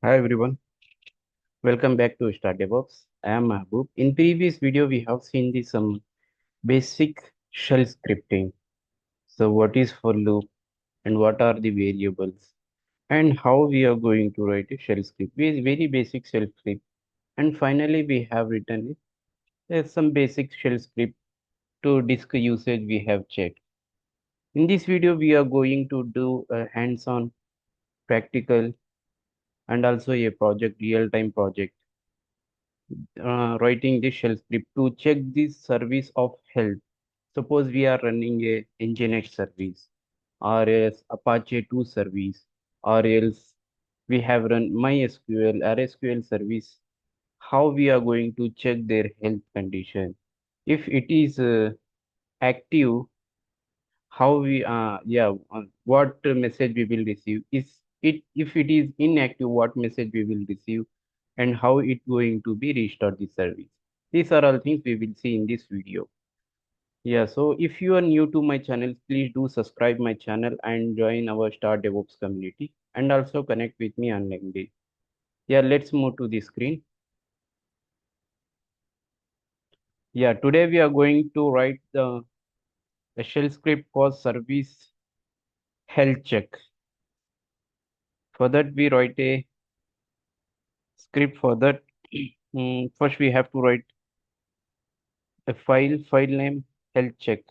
Hi everyone, welcome back to Start DevOps. I am Mahbub. In previous video, we have seen some basic shell scripting. So what is for loop and what are the variables and how we are going to write a shell script. Very basic shell script. And finally, we have written some basic shell script to disk usage we have checked. In this video, we are going to do a hands-on practical and also a project real-time project writing the shell script to check the service of health. Suppose we are running a Nginx service or else Apache 2 service or else we have run MySQL or SQL service. How we are going to check their health condition? If it is active, how we what message we will receive? Is it if it is inactive, what message we will receive? And how it going to be restart the service. These are all things we will see in this video. Yeah, so if you are new to my channel, please do subscribe my channel and join our Star DevOps community and also connect with me on LinkedIn. Yeah, let's move to the screen. Yeah, today we are going to write a shell script for service health check. For that, we write a script for that. First, we have to write a file name health check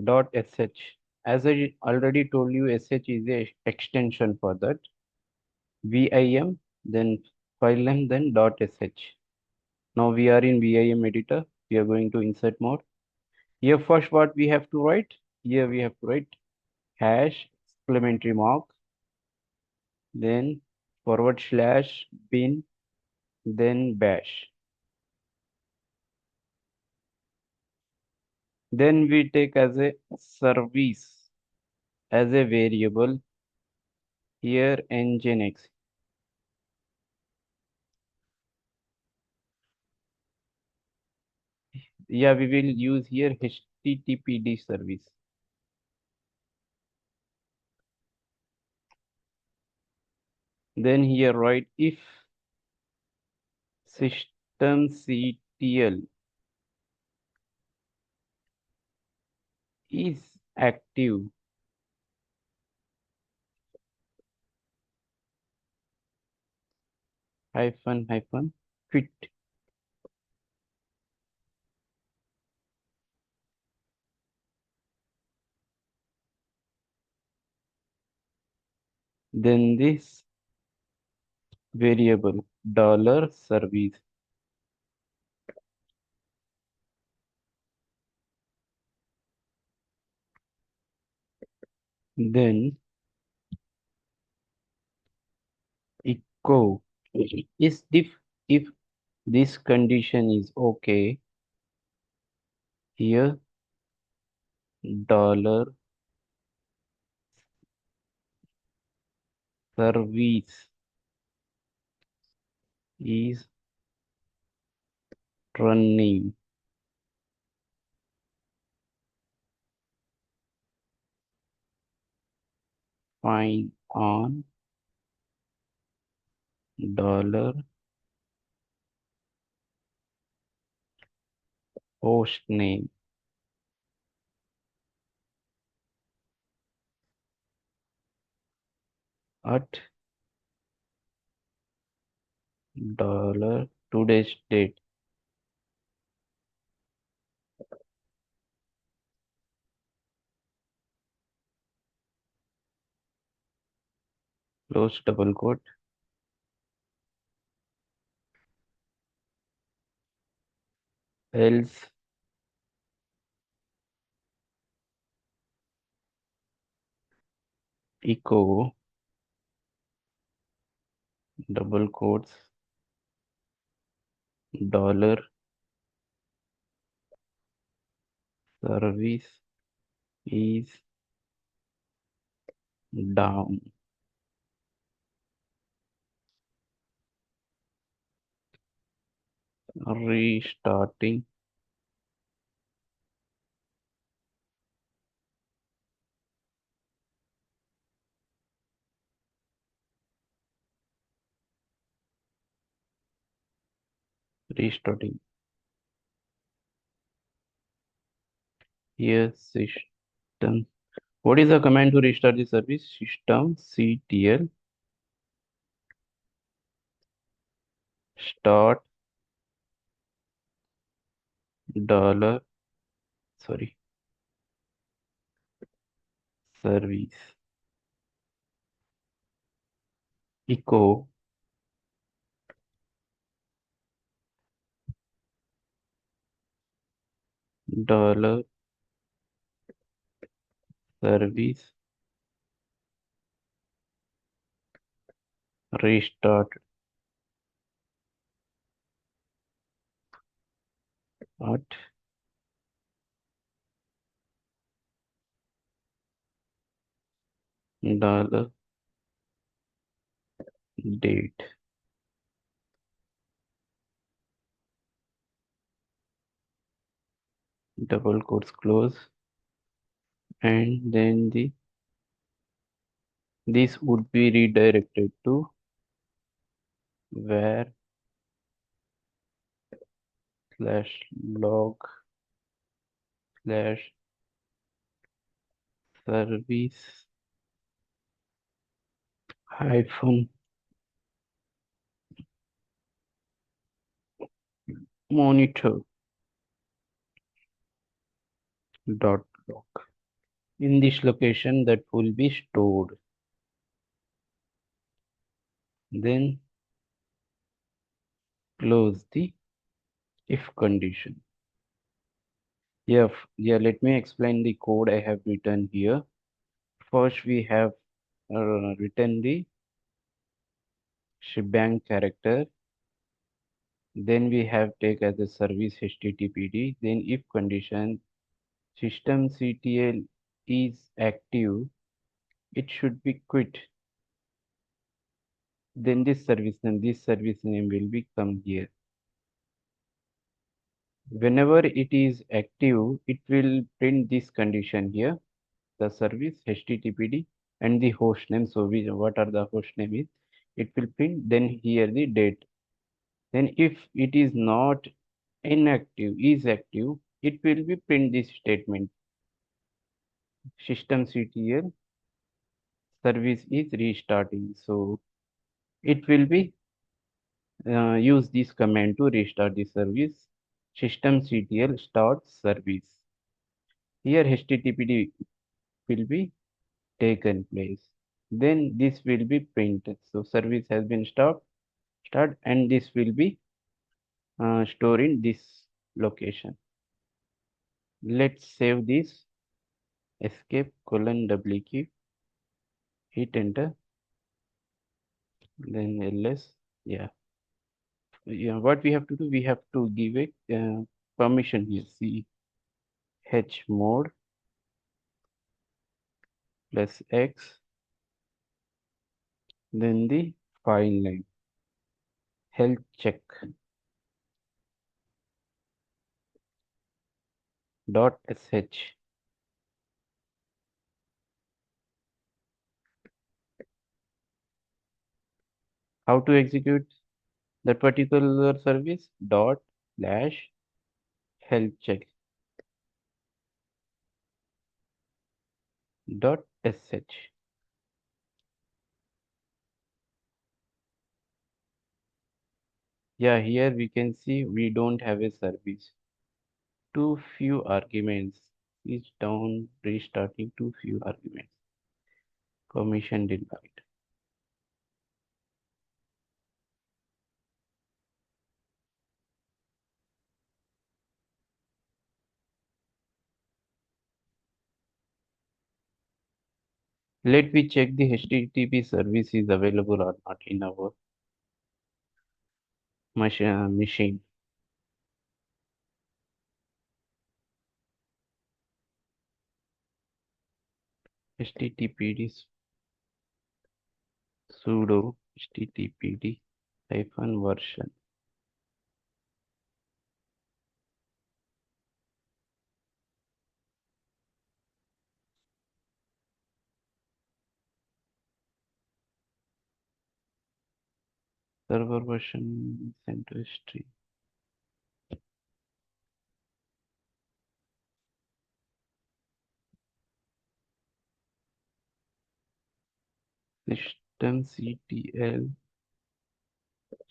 dot sh. As I already told you, sh is a extension for that. Vim, then file name, then dot sh. Now we are in Vim editor. We are going to insert mode. Here first what we have to write? Here we have to write hash supplementary mark, then forward slash bin, then bash. Then we take as a service as a variable here nginx. Yeah, we will use here httpd service. Then here write if systemctl is active hyphen fit. Then this variable dollar service. Then echo is if this condition is okay, here dollar service is running. Fine on dollar host name at dollar today's date. Close double quote. Else echo double quotes dollar service is down. Restarting restarting. Here system. What is the command to restart the service? Systemctl start dollar sorry service echo dollar service restart at dollar date. Double quotes close, and then this would be redirected to where slash log slash service hyphen monitor dot log. In this location that will be stored. Then close the if condition. Let me explain the code I have written here. First, we have written the shebang character. Then we have take as a service HTTPD. Then if condition systemctl is active, it should be quit. Then this service name will be come here. Whenever it is active, it will print this condition here, the service HTTPD and the host name. So what are the host name is? It will print then here the date. Then if it is not inactive, is active, it will be print this statement. Systemctl service is restarting. So it will be use this command to restart the service. Systemctl start service. Here HTTPD will be taken place. Then this will be printed. So service has been start and this will be stored in this location. Let's save this. Escape colon double key. Hit enter. Then ls. Yeah. Yeah. What we have to do? We have to give it permission here. Chmod plus x. Then the file name health check dot sh. How to execute that particular service? Dot slash health check dot sh. Yeah, here we can see we don't have a service. Too few arguments. Each down restarting too few arguments. Permission denied. Let me check the HTTP service is available or not in our machine. HTTPD sudo HTTPD hyphen version. Server version sent to history. systemctl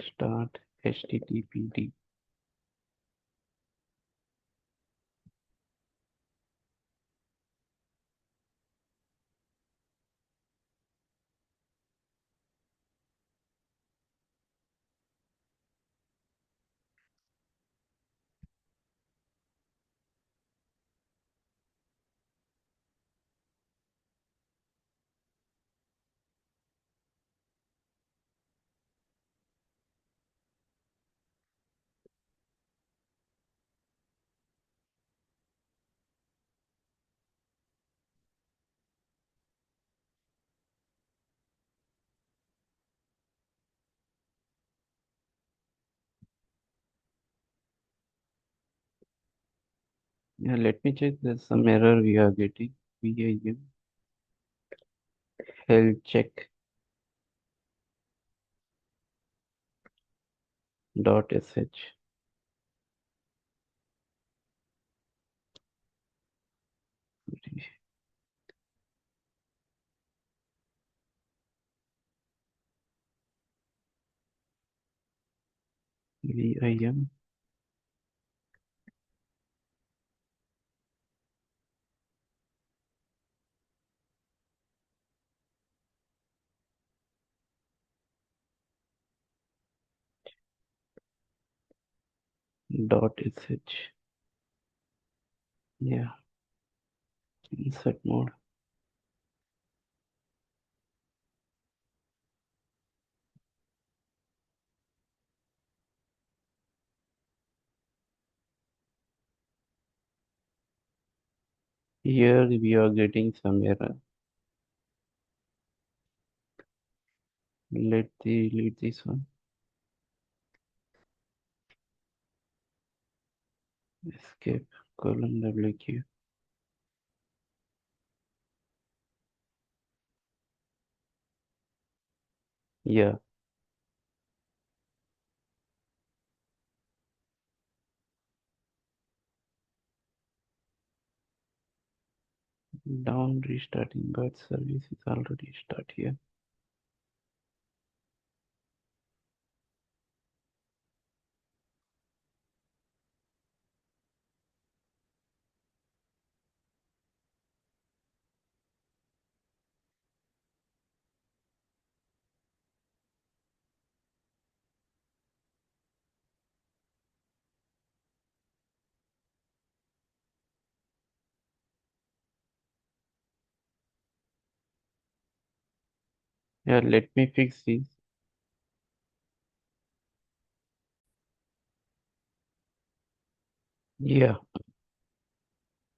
start httpd. Yeah, let me check. There's some error we are getting. VIM health check dot sh. VIM dot sh. Yeah, insert mode. Here we are getting some error. Let the delete this one. Escape colon WQ. Yeah, down restarting, but service is already start here. Yeah, let me fix this. Yeah,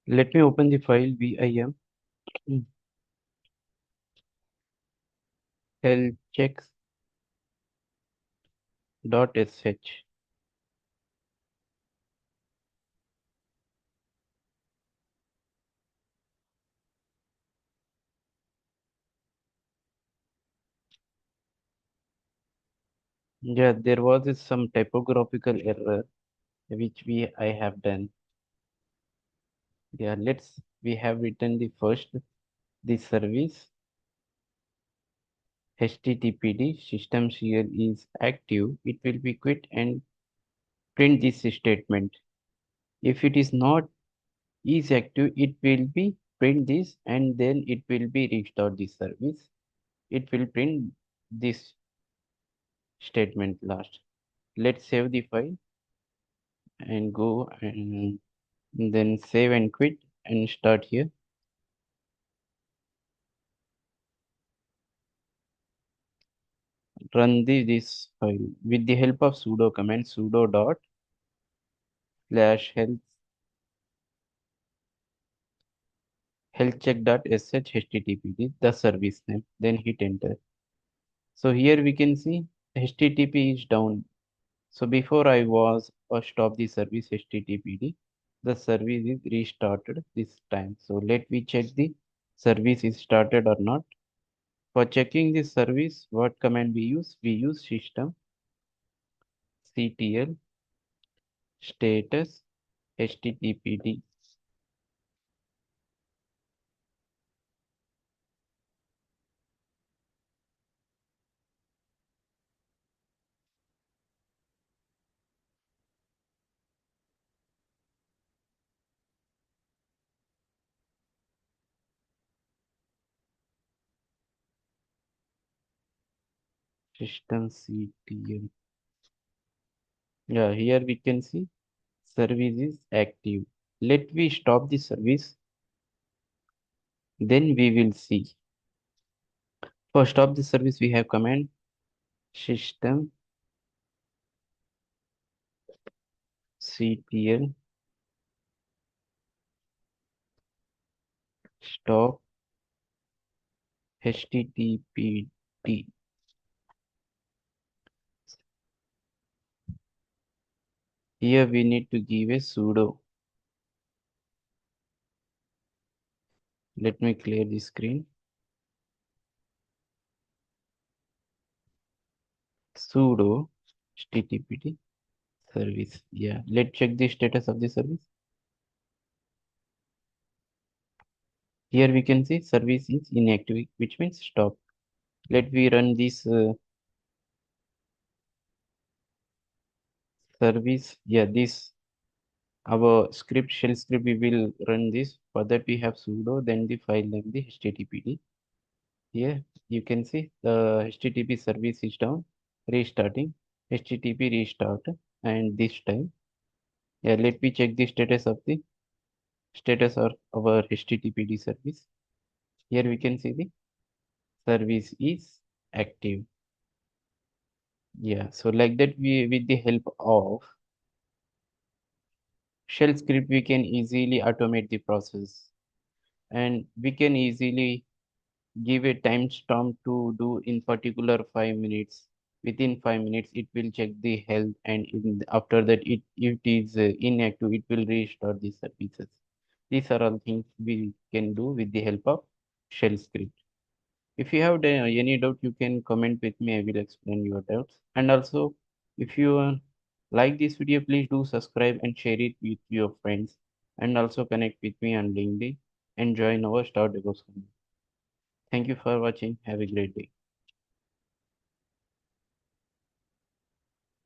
let me open the file VIM healthchecks dot sh. Yeah, there was some typographical error which I have done. Yeah, we have written the first, the service HTTPD system share is active. It will be quit and print this statement. If it is not is active, it will be print this and then it will be restart the service. It will print this statement last. Let's save the file and go and then save and quit and start here. Run this file with the help of sudo command sudo dot slash health check dot sh http the service name, then hit enter. So here we can see http is down. So before I was stop the service httpd, the service is restarted this time. So let me check the service is started or not. For checking the service, what command we use? We use system ctl status httpd. system CTL. Yeah, here we can see service is active. Let we stop the service, then we will see. For stop the service, we have command system CTL stop HTTPD. Here we need to give a sudo. Let me clear the screen. Sudo HTTPD service. Yeah, let's check the status of the service. Here we can see service is inactive, which means stop. Let we run this service. Yeah, this our script shell script. We will run this. For that we have sudo, then the file name the HTTPD. Here you can see the HTTP service is down. Restarting HTTP restart, and this time. Yeah, let me check the status of our HTTPD service. Here we can see the service is active. Yeah, so like that we with the help of shell script we can easily automate the process, and we can easily give a timestamp to do in particular 5 minutes. Within 5 minutes it will check the health, and after that if it is inactive it will restart the services. These are all things we can do with the help of shell script. If you have any doubt, you can comment with me. I will explain your doubts. And also, if you like this video, please do subscribe and share it with your friends. And also connect with me on LinkedIn and join our Star DevOps community. Thank you for watching. Have a great day.